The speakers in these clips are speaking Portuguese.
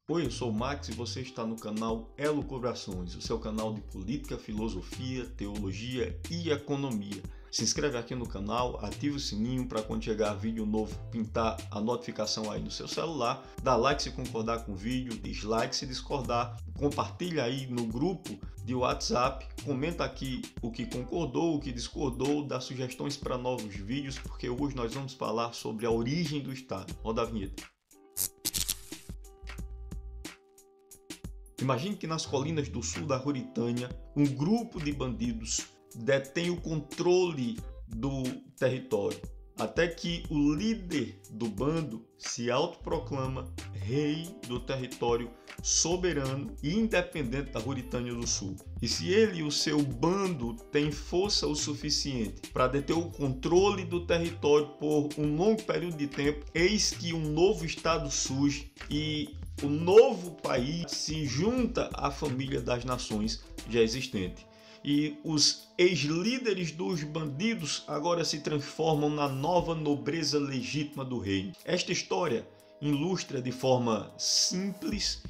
Oi, eu sou o Max e você está no canal Elucubrações, o seu canal de política, filosofia, teologia e economia. Se inscreve aqui no canal, ativa o sininho para quando chegar vídeo novo pintar a notificação aí no seu celular. Dá like se concordar com o vídeo, dislike se discordar, compartilha aí no grupo de WhatsApp, comenta aqui o que concordou, o que discordou, dá sugestões para novos vídeos, porque hoje nós vamos falar sobre a origem do Estado. Roda a vinheta. Imagine que nas colinas do sul da Ruritânia, um grupo de bandidos detém o controle do território, até que o líder do bando se autoproclama rei do território soberano e independente da Ruritânia do Sul. E se ele e o seu bando têm força o suficiente para deter o controle do território por um longo período de tempo, eis que um novo estado surge e o novo país se junta à família das nações já existente. E os ex-líderes dos bandidos agora se transformam na nova nobreza legítima do reino. Esta história ilustra de forma simples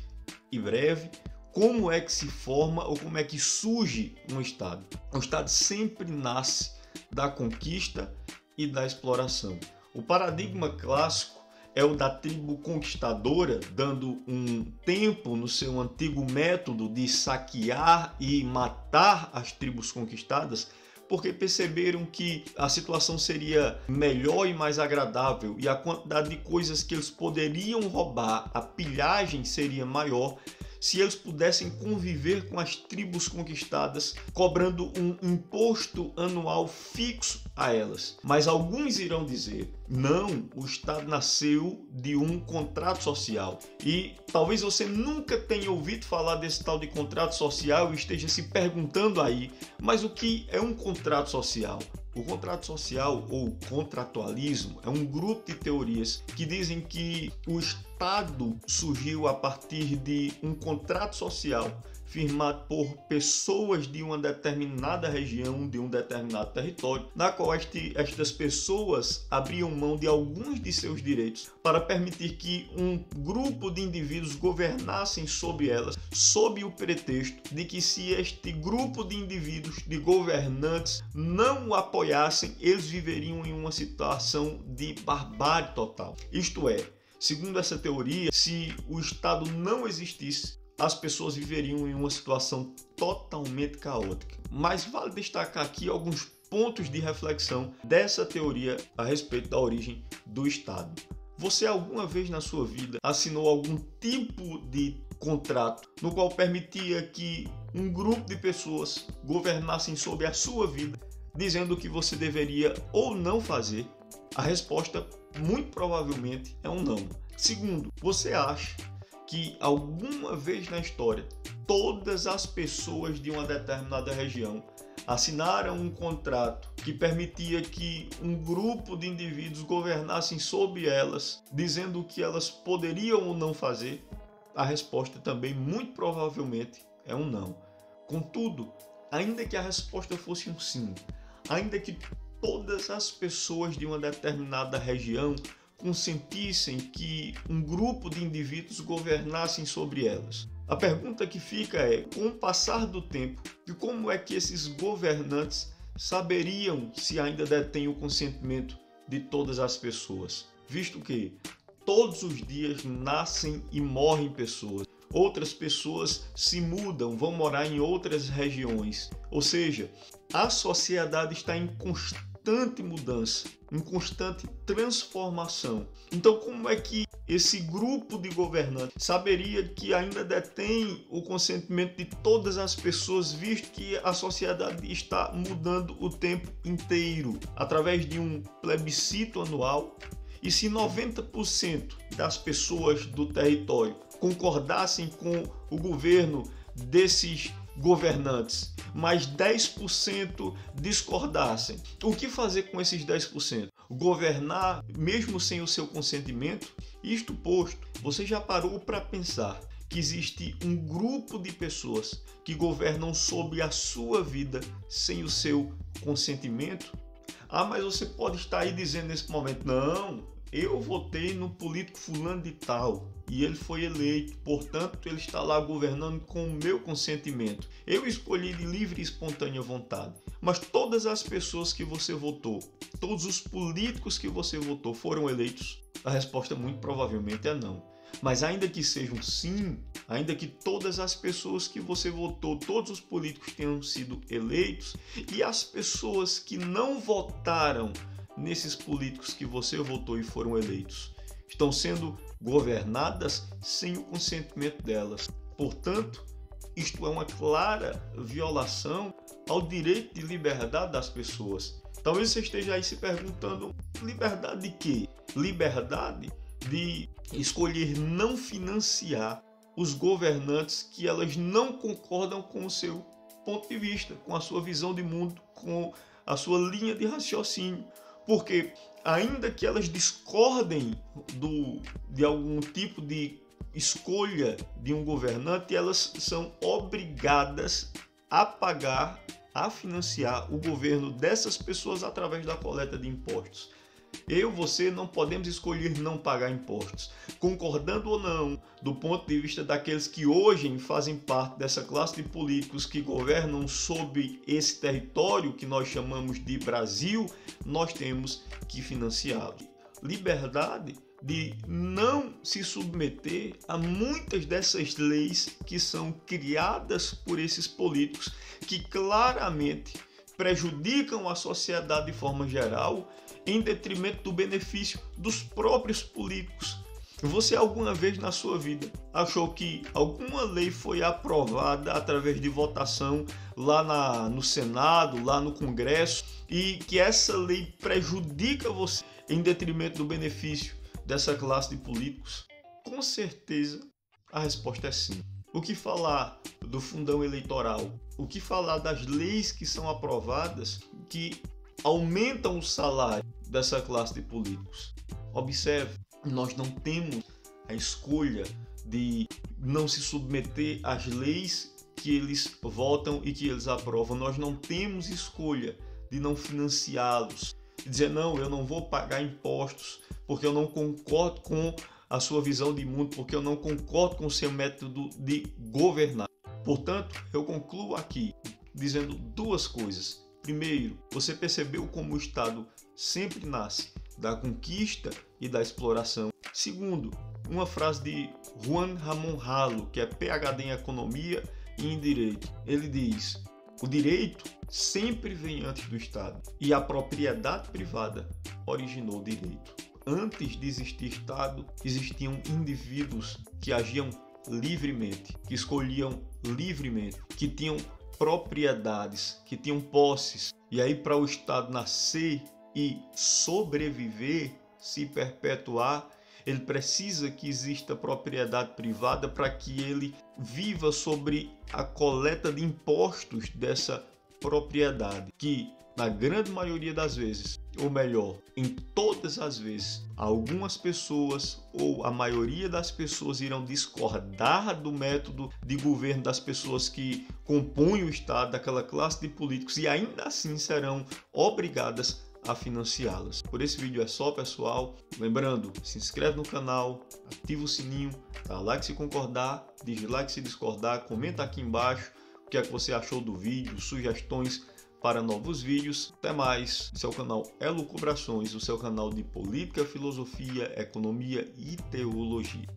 e breve como é que se forma ou como é que surge um Estado. Um Estado sempre nasce da conquista e da exploração. O paradigma clássico é o da tribo conquistadora, dando um tempo no seu antigo método de saquear e matar as tribos conquistadas, porque perceberam que a situação seria melhor e mais agradável e a quantidade de coisas que eles poderiam roubar, a pilhagem seria maior se eles pudessem conviver com as tribos conquistadas, cobrando um imposto anual fixo a elas. Mas alguns irão dizer, não, o Estado nasceu de um contrato social. E talvez você nunca tenha ouvido falar desse tal de contrato social e esteja se perguntando aí, mas o que é um contrato social? O contrato social ou contratualismo é um grupo de teorias que dizem que o Estado surgiu a partir de um contrato social firmado por pessoas de uma determinada região, de um determinado território, na qual estas pessoas abriam mão de alguns de seus direitos para permitir que um grupo de indivíduos governassem sobre elas, sob o pretexto de que se este grupo de indivíduos, de governantes, não o apoiassem, eles viveriam em uma situação de barbárie total. Isto é, segundo essa teoria, se o Estado não existisse, as pessoas viveriam em uma situação totalmente caótica. Mas vale destacar aqui alguns pontos de reflexão dessa teoria a respeito da origem do Estado. Você alguma vez na sua vida assinou algum tipo de contrato no qual permitia que um grupo de pessoas governassem sobre a sua vida, dizendo o que você deveria ou não fazer? A resposta, muito provavelmente, é um não. Segundo, você acha que alguma vez na história todas as pessoas de uma determinada região assinaram um contrato que permitia que um grupo de indivíduos governassem sobre elas, dizendo o que elas poderiam ou não fazer? A resposta também, muito provavelmente, é um não. Contudo, ainda que a resposta fosse um sim, ainda que todas as pessoas de uma determinada região consentissem que um grupo de indivíduos governassem sobre elas, a pergunta que fica é, com o passar do tempo, e como é que esses governantes saberiam se ainda detêm o consentimento de todas as pessoas, visto que todos os dias nascem e morrem pessoas, outras pessoas se mudam, vão morar em outras regiões, ou seja, a sociedade está em constante mudança, em constante transformação. Então, como é que esse grupo de governantes saberia que ainda detém o consentimento de todas as pessoas, visto que a sociedade está mudando o tempo inteiro, através de um plebiscito anual? E se 90% das pessoas do território concordassem com o governo desses governantes, mas 10% discordassem, o que fazer com esses 10%? Governar mesmo sem o seu consentimento? Isto posto, você já parou para pensar que existe um grupo de pessoas que governam sobre a sua vida sem o seu consentimento? Ah, mas você pode estar aí dizendo nesse momento, não, eu votei no político fulano de tal e ele foi eleito, portanto ele está lá governando com o meu consentimento. Eu escolhi de livre e espontânea vontade. Mas todas as pessoas que você votou, todos os políticos que você votou foram eleitos? A resposta muito provavelmente é não. Mas ainda que sejam sim, ainda que todas as pessoas que você votou, todos os políticos tenham sido eleitos, e as pessoas que não votaram nesses políticos que você votou e foram eleitos, estão sendo governadas sem o consentimento delas. Portanto, isto é uma clara violação ao direito de liberdade das pessoas. Talvez você esteja aí se perguntando, liberdade de quê? Liberdade de escolher não financiar os governantes que elas não concordam com o seu ponto de vista, com a sua visão de mundo, com a sua linha de raciocínio. Porque ainda que elas discordem de algum tipo de escolha de um governante, elas são obrigadas a pagar, a financiar o governo dessas pessoas através da coleta de impostos. Você não podemos escolher não pagar impostos, concordando ou não, do ponto de vista daqueles que hoje fazem parte dessa classe de políticos que governam sobre esse território que nós chamamos de Brasil, nós temos que financiá-lo. Liberdade de não se submeter a muitas dessas leis que são criadas por esses políticos, que claramente prejudicam a sociedade de forma geral, em detrimento do benefício dos próprios políticos. Você alguma vez na sua vida achou que alguma lei foi aprovada através de votação lá no Senado, lá no Congresso, e que essa lei prejudica você em detrimento do benefício dessa classe de políticos? Com certeza a resposta é sim. O que falar do fundão eleitoral? O que falar das leis que são aprovadas que aumentam o salário dessa classe de políticos? Observe, nós não temos a escolha de não se submeter às leis que eles votam e que eles aprovam. Nós não temos escolha de não financiá-los, de dizer não, eu não vou pagar impostos porque eu não concordo com a sua visão de mundo, porque eu não concordo com o seu método de governar. Portanto, eu concluo aqui dizendo duas coisas. Primeiro, você percebeu como o Estado sempre nasce da conquista e da exploração. Segundo, uma frase de Juan Ramón Halo, que é PhD em Economia e em Direito. Ele diz: o direito sempre vem antes do Estado e a propriedade privada originou o direito. Antes de existir Estado, existiam indivíduos que agiam livremente, que escolhiam livremente, que tinham propriedades, que tinham posses. E aí, para o Estado nascer e sobreviver, se perpetuar, ele precisa que exista propriedade privada para que ele viva sobre a coleta de impostos dessa propriedade, que na grande maioria das vezes, ou melhor, em todas as vezes, algumas pessoas ou a maioria das pessoas irão discordar do método de governo das pessoas que compõem o Estado, daquela classe de políticos, e ainda assim serão obrigadas a financiá-las. Por esse vídeo é só, pessoal. Lembrando, se inscreve no canal, ativa o sininho, dá like se concordar, dislike se discordar, comenta aqui embaixo o que é que você achou do vídeo, sugestões para novos vídeos. Até mais. Seu canal Elucubrações, o seu canal de política, filosofia, economia e teologia.